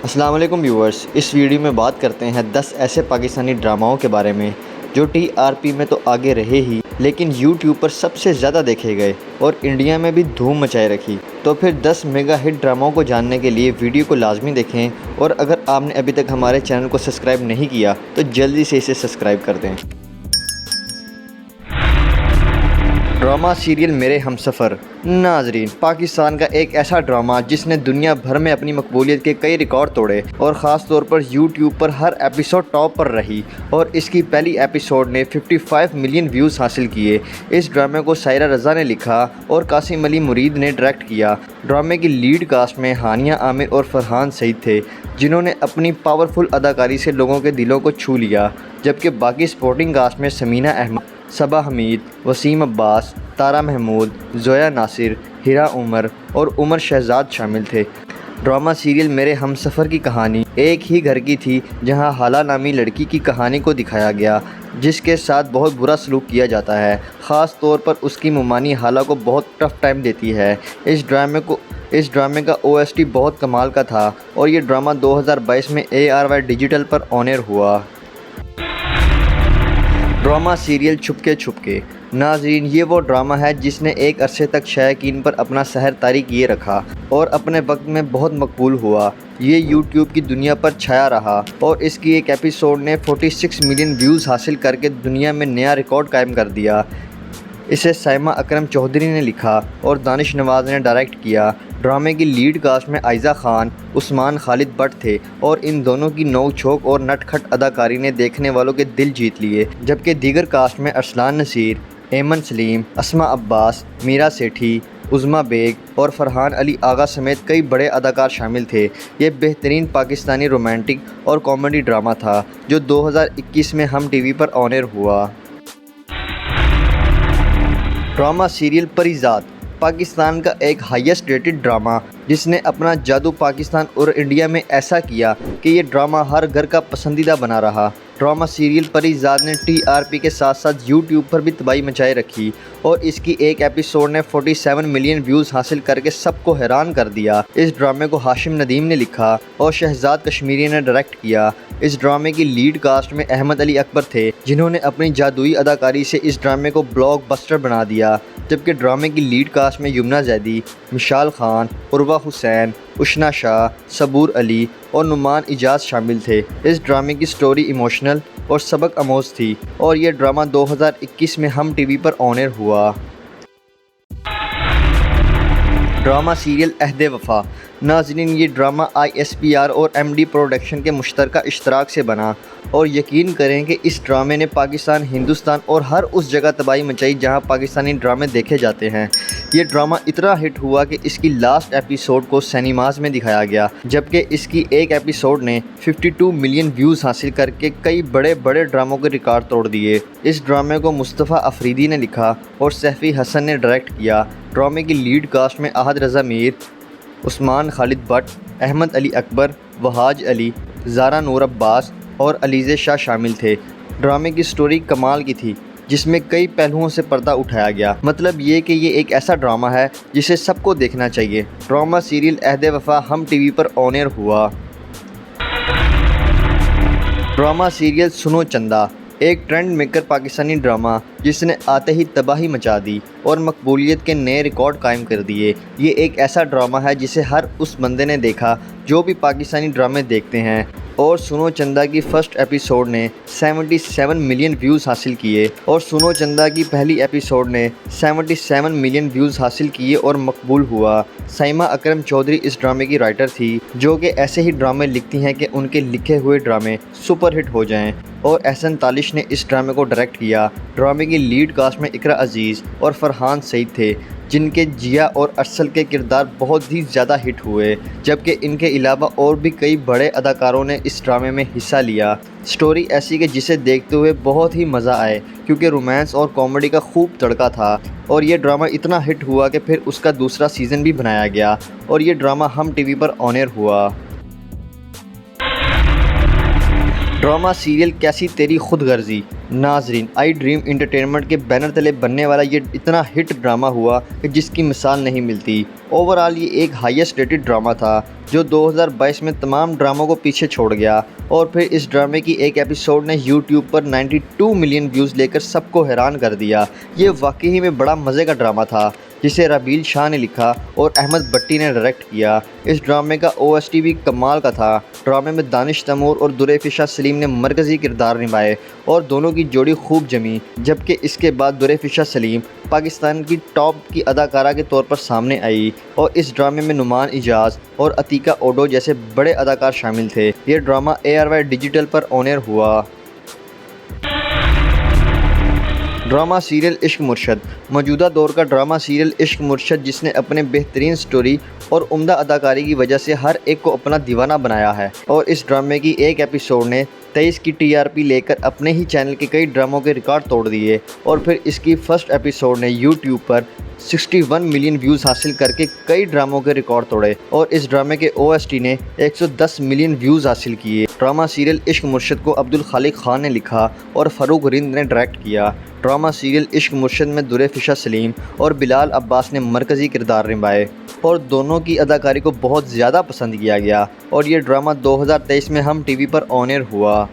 अस्सलाम वालेकुम व्यूअर्स। इस वीडियो में बात करते हैं 10 ऐसे पाकिस्तानी ड्रामाओं के बारे में जो टीआरपी में तो आगे रहे ही, लेकिन यूट्यूब पर सबसे ज़्यादा देखे गए और इंडिया में भी धूम मचाए रखी। तो फिर 10 मेगा हिट ड्रामाओं को जानने के लिए वीडियो को लाजमी देखें, और अगर आपने अभी तक हमारे चैनल को सब्सक्राइब नहीं किया तो जल्दी से इसे सब्सक्राइब कर दें। ड्रामा सीरियल मेरे हमसफ़र। नाजरीन, पाकिस्तान का एक ऐसा ड्रामा जिसने दुनिया भर में अपनी मकबूलियत के कई रिकॉर्ड तोड़े और ख़ास तौर पर यूट्यूब पर हर एपिसोड टॉप पर रही और इसकी पहली एपिसोड ने 55 मिलियन व्यूज़ हासिल किए। इस ड्रामे को सायरा रज़ा ने लिखा और कासिम अली मुरीद ने डायरेक्ट किया। ड्रामे की लीड कास्ट में हानिया आमिर और फरहान सईद थे, जिन्होंने अपनी पावरफुल अदाकारी से लोगों के दिलों को छू लिया, जबकि बाकी सपोर्टिंग कास्ट में समीना अहमद, सबा हमीद, वसीम अब्बास, तारा महमूद, जोया नासिर, हिरा उमर और उमर शहजाद शामिल थे। ड्रामा सीरियल मेरे हमसफ़र की कहानी एक ही घर की थी जहां हाला नामी लड़की की कहानी को दिखाया गया, जिसके साथ बहुत बुरा सलूक किया जाता है। ख़ास तौर पर उसकी मुमानी हाला को बहुत टफ़ टाइम देती है। इस ड्रामे का ओएसटी बहुत कमाल का था और ये ड्रामा 2022 में ARY डिजिटल पर ऑन एयर हुआ। ड्रामा सीरियल छुपके छुपके। नाज़रीन, ये वो ड्रामा है जिसने एक अरसे तक शायकीन पर अपना सहर तारी किए रखा और अपने वक्त में बहुत मकबूल हुआ। ये यूट्यूब की दुनिया पर छाया रहा और इसकी एक एपिसोड ने 46 मिलियन व्यूज़ हासिल करके दुनिया में नया रिकॉर्ड कायम कर दिया। इसे साइमा अकरम चौधरी ने लिखा और दानिश नवाज़ ने डायरेक्ट किया। ड्रामे की लीड कास्ट में आयज़ा खान, उस्मान खालिद भट्ट थे और इन दोनों की नोक-झोंक और नटखट अदाकारी ने देखने वालों के दिल जीत लिए, जबकि दीगर कास्ट में अरसलान नसीर, एमन सलीम, अस्मा अब्बास, मीरा सेठी, उज़मा बेग और फरहान अली आगा समेत कई बड़े अदाकार शामिल थे। ये बेहतरीन पाकिस्तानी रोमांटिक और कॉमेडी ड्रामा था जो 2021 में हम टीवी पर ऑन एयर हुआ। ड्रामा सीरियल परिजात। पाकिस्तान का एक हाईएस्ट रेटेड ड्रामा जिसने अपना जादू पाकिस्तान और इंडिया में ऐसा किया कि ये ड्रामा हर घर का पसंदीदा बना रहा। ड्रामा सीरियल परिजात ने टीआरपी के साथ साथ यूट्यूब पर भी तबाही मचाए रखी और इसकी एक एपिसोड ने 47 मिलियन व्यूज़ हासिल करके सबको हैरान कर दिया। इस ड्रामे को हाशिम नदीम ने लिखा और शहजाद कश्मीरी ने डायरेक्ट किया। इस ड्रामे की लीड कास्ट में अहमद अली अकबर थे, जिन्होंने अपनी जादुई अदाकारी से इस ड्रामे को ब्लॉकबस्टर बना दिया, जबकि ड्रामे की लीड कास्ट में यमुना जैदी, मिशाल खान, उर्वा हुसैन, उशना शाह, सबूर अली और नुमान इजाज़ शामिल थे। इस ड्रामे की स्टोरी इमोशनल और सबक आमोज़ थी और ये ड्रामा 2021 में हम टीवी पर ऑन एयर हुआ। ड्रामा सीरियल अहद वफ़ा। नाज़रीन, ये ड्रामा ISPR और MD प्रोडक्शन के मुश्तरका इश्तराक से बना और यकीन करें कि इस ड्रामे ने पाकिस्तान, हिंदुस्तान और हर उस जगह तबाही मचाई जहां पाकिस्तानी ड्रामे देखे जाते हैं। ये ड्रामा इतना हिट हुआ कि इसकी लास्ट एपिसोड को सिनेमाज़ में दिखाया गया, जबकि इसकी एक एपिसोड ने 52 मिलियन व्यूज़ हासिल करके कई बड़े बड़े ड्रामों के रिकॉर्ड तोड़ दिए। इस ड्रामे को मुस्तफ़ा अफरीदी ने लिखा और सैफ़ी हसन ने डायरेक्ट किया। ड्रामे की लीड कास्ट में आहद रज़ा मीर, उस्मान खालिद भट्ट, अहमद अली अकबर, वहाज अली, ज़ारा नूर अब्बास और अलीज़े शाह शामिल थे। ड्रामे की स्टोरी कमाल की थी, जिसमें कई पहलुओं से पर्दा उठाया गया। मतलब ये कि ये एक ऐसा ड्रामा है जिसे सबको देखना चाहिए। ड्रामा सीरियल अहद वफ़ा हम टीवी पर ऑन एयर हुआ। ड्रामा सीरियल सुनो चंदा। एक ट्रेंड मेकर पाकिस्तानी ड्रामा जिसने आते ही तबाही मचा दी और मकबूलियत के नए रिकॉर्ड कायम कर दिए। ये एक ऐसा ड्रामा है जिसे हर उस बंदे ने देखा जो भी पाकिस्तानी ड्रामे देखते हैं, और सुनो चंदा की फर्स्ट एपिसोड ने 77 मिलियन व्यूज़ हासिल किए और सुनो चंदा की पहली एपिसोड ने 77 मिलियन व्यूज़ हासिल किए और मकबूल हुआ। साइमा अकरम चौधरी इस ड्रामे की राइटर थी, जो कि ऐसे ही ड्रामे लिखती हैं कि उनके लिखे हुए ड्रामे सुपरहिट हो जाएं, और एहसन तालिश ने इस ड्रामे को डायरेक्ट किया। ड्रामे की लीड कास्ट में इकरा अजीज़ और फरहान सईद थे, जिनके जिया और अरसल के किरदार बहुत ही ज़्यादा हिट हुए, जबकि इनके अलावा और भी कई बड़े अदाकारों ने इस ड्रामे में हिस्सा लिया। स्टोरी ऐसी कि जिसे देखते हुए बहुत ही मज़ा आए, क्योंकि रोमांस और कॉमेडी का खूब तड़का था और ये ड्रामा इतना हिट हुआ कि फिर उसका दूसरा सीज़न भी बनाया गया और ये ड्रामा हम टीवी पर ऑन एयर हुआ। ड्रामा सीरियल कैसी तेरी खुदगर्जी। नाजरीन, आई ड्रीम इंटरटेनमेंट के बैनर तले बनने वाला ये इतना हिट ड्रामा हुआ कि जिसकी मिसाल नहीं मिलती। ओवरऑल ये एक हाईएस्ट रेटेड ड्रामा था जो 2022 में तमाम ड्रामों को पीछे छोड़ गया और फिर इस ड्रामे की एक एपिसोड ने यूट्यूब पर 92 मिलियन व्यूज़ लेकर सबको हैरान कर दिया। ये वाकई में बड़ा मज़े का ड्रामा था जिसे रबील शाह ने लिखा और अहमद भट्टी ने डायरेक्ट किया। इस ड्रामे का OST भी कमाल का था। ड्रामे में दानिश तैमूर और दुरैफिशा सलीम ने मरकज़ी किरदार निभाए और दोनों की जोड़ी खूब जमी, जबकि इसके बाद दुरैफिशा सलीम पाकिस्तान की टॉप की अदाकारा के तौर पर सामने आई और इस ड्रामे में नुमान इजाज़ और अतीका ओडो जैसे बड़े अदाकार शामिल थे। ये ड्रामा ARY डिजिटल पर ऑन एयर हुआ। ड्रामा सीरियल इश्क मुर्शद। मौजूदा दौर का ड्रामा सीरियल इश्क मुर्शद जिसने अपने बेहतरीन स्टोरी और उम्दा अदाकारी की वजह से हर एक को अपना दीवाना बनाया है और इस ड्रामे की एक एपिसोड ने 23 की TRP लेकर अपने ही चैनल के कई ड्रामों के रिकॉर्ड तोड़ दिए और फिर इसकी फर्स्ट एपिसोड ने यूट्यूब पर 61 मिलियन व्यूज़ हासिल करके कई ड्रामों के रिकॉर्ड तोड़े और इस ड्रामे के OST ने 110 मिलियन व्यूज़ हासिल किए। ड्रामा सीरियल इश्क मुर्शद को अब्दुल खालिक खान ने लिखा और फ़रूक रिंद ने डायरेक्ट किया। ड्रामा सीरियल इश्क मुर्शद में दुरैफिशा सलीम और बिलाल अब्बास ने मरकज़ी किरदार निभाए और दोनों की अदाकारी को बहुत ज़्यादा पसंद किया गया और ये ड्रामा 2023 में हम TV पर ऑन एयर हुआ।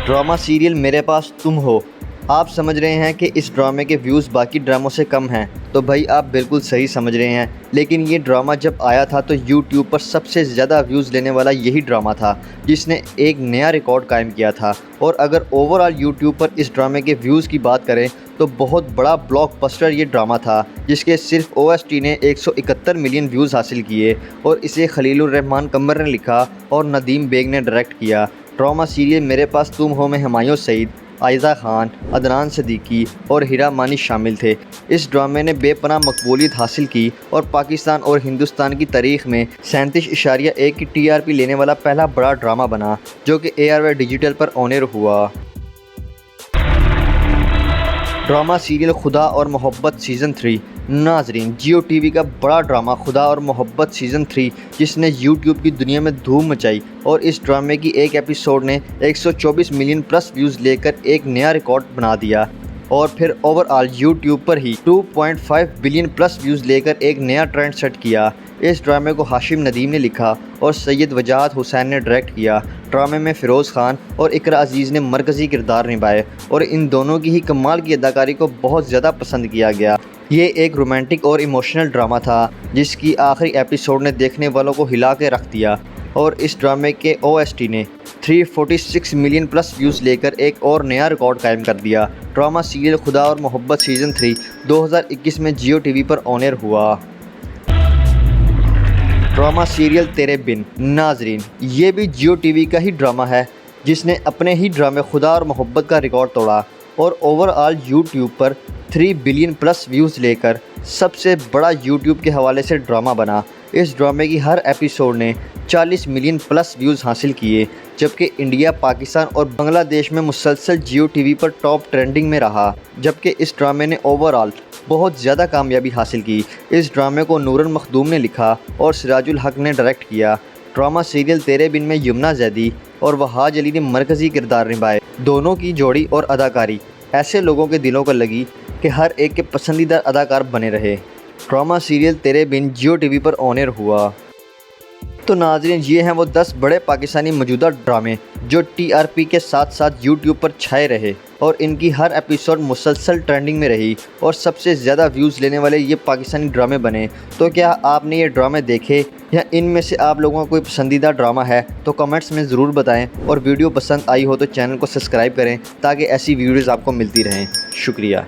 ड्रामा सीरियल मेरे पास तुम हो। आप समझ रहे हैं कि इस ड्रामे के व्यूज़ बाकी ड्रामों से कम हैं, तो भाई आप बिल्कुल सही समझ रहे हैं। लेकिन ये ड्रामा जब आया था तो यूट्यूब पर सबसे ज़्यादा व्यूज़ लेने वाला यही ड्रामा था जिसने एक नया रिकॉर्ड कायम किया था। और अगर ओवरऑल यूट्यूब पर इस ड्रामे के व्यूज़ की बात करें तो बहुत बड़ा ब्लॉकबस्टर ये ड्रामा था जिसके सिर्फ OST ने 171 मिलियन व्यूज़ हासिल किए और इसे खलीलुर रहमान कमर ने लिखा और नदीम बेग ने डायरेक्ट किया। ड्रामा सीरियल मेरे पास तुम हो में हुमायूं सईद, आयज़ा खान, अदनान सिद्दीकी और हीरा मानी शामिल थे। इस ड्रामे ने बेपनाह मकबूलियत हासिल की और पाकिस्तान और हिंदुस्तान की तारीख़ में 37.1 की TRP लेने वाला पहला बड़ा ड्रामा बना जो कि ARY डिजिटल पर ऑन एयर हुआ। ड्रामा सीरियल खुदा और मोहब्बत सीज़न 3। नाजरीन, Jio TV का बड़ा ड्रामा खुदा और मोहब्बत सीज़न 3 जिसने यूट्यूब की दुनिया में धूम मचाई और इस ड्रामे की एक एपिसोड ने 124 मिलियन प्लस व्यूज़ लेकर एक नया रिकॉर्ड बना दिया और फिर ओवरऑल यूट्यूब पर ही 2.5 बिलियन प्लस व्यूज़ लेकर एक नया ट्रेंड सेट किया। इस ड्रामे को हाशिम नदीम ने लिखा और सैयद वजाहत हुसैन ने डायरेक्ट किया। ड्रामे में फ़िरोज़ खान और इकरा अजीज़ ने मरकज़ी किरदार निभाए और इन दोनों की ही कमाल की अदाकारी को बहुत ज़्यादा पसंद किया गया। ये एक रोमांटिक और इमोशनल ड्रामा था जिसकी आखिरी एपिसोड ने देखने वालों को हिला के रख दिया और इस ड्रामे के OST ने 346 मिलियन प्लस व्यूज़ लेकर एक और नया रिकॉर्ड कायम कर दिया। ड्रामा सीरियल खुदा और मोहब्बत सीज़न 3 2021 में Jio TV पर ऑन एयर हुआ। ड्रामा सीरियल तेरे बिन। नाजरीन, ये भी Jio TV का ही ड्रामा है जिसने अपने ही ड्रामे खुदा और मोहब्बत का रिकॉर्ड तोड़ा और ओवरऑल यूट्यूब पर 3 बिलियन प्लस व्यूज़ लेकर सबसे बड़ा यूट्यूब के हवाले से ड्रामा बना। इस ड्रामे की हर एपिसोड ने 40 मिलियन प्लस व्यूज़ हासिल किए जबकि इंडिया, पाकिस्तान और बांग्लादेश में मुसलसल Jio TV पर टॉप ट्रेंडिंग में रहा। जबकि इस ड्रामे ने ओवरऑल बहुत ज़्यादा कामयाबी हासिल की। इस ड्रामे को नूरन मखदूम ने लिखा और सिराजुल हक ने डायरेक्ट किया। ड्रामा सीरियल तेरे बिन में यमुना जैदी और वहाज अली ने मरकज़ी किरदार निभाए। दोनों की जोड़ी और अदाकारी ऐसे लोगों के दिलों को लगी कि हर एक के पसंदीदा अदाकार बने रहे। ड्रामा सीरियल तेरे बिन Jio TV पर ऑन एयर हुआ। तो नाज़रीन, ये हैं वो 10 बड़े पाकिस्तानी मौजूदा ड्रामे जो TRP के साथ साथ यूट्यूब पर छाए रहे और इनकी हर एपिसोड मुसलसल ट्रेंडिंग में रही और सबसे ज़्यादा व्यूज़ लेने वाले ये पाकिस्तानी ड्रामे बने। तो क्या आपने ये ड्रामे देखे या इनमें से आप लोगों का कोई पसंदीदा ड्रामा है तो कमेंट्स में ज़रूर बताएं और वीडियो पसंद आई हो तो चैनल को सब्सक्राइब करें ताकि ऐसी वीडियोज़ आपको मिलती रहें। शुक्रिया।